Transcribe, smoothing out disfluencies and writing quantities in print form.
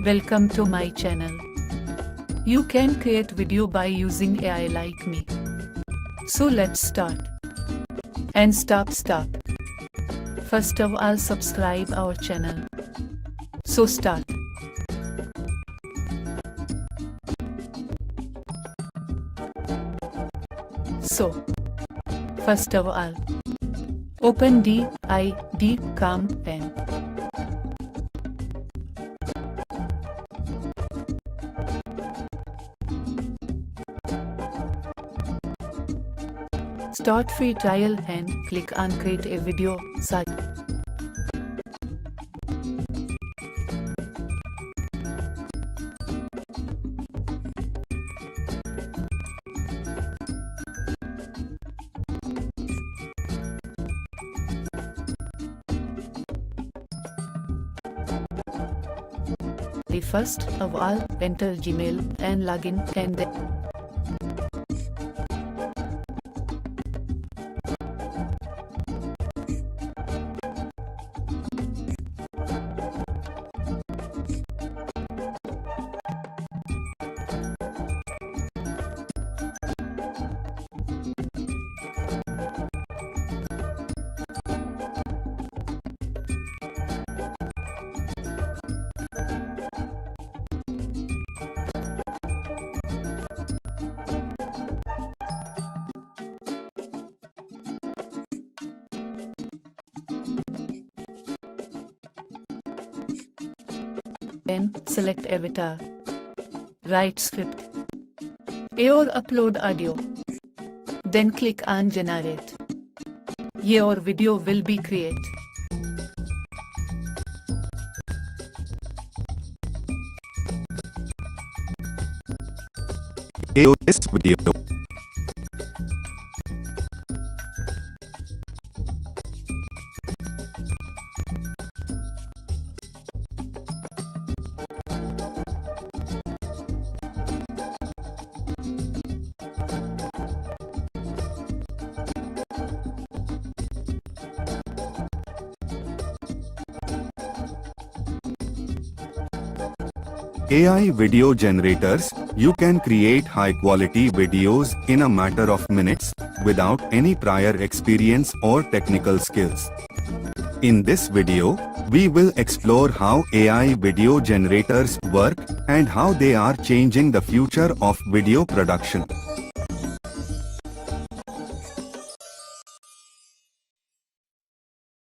Welcome to my channel. You can create video by using AI like me. So let's start. And stop. First of all, subscribe our channel. So start. So, first of all, open Guide.best pen. Start free trial and click on create a video site. First of all, enter Gmail and login, and then select avatar, write script, or upload audio. Then click on generate. Your video will be created. This video. AI video generators, you can create high-quality videos in a matter of minutes without any prior experience or technical skills. In this video, we will explore how AI video generators work and how they are changing the future of video production.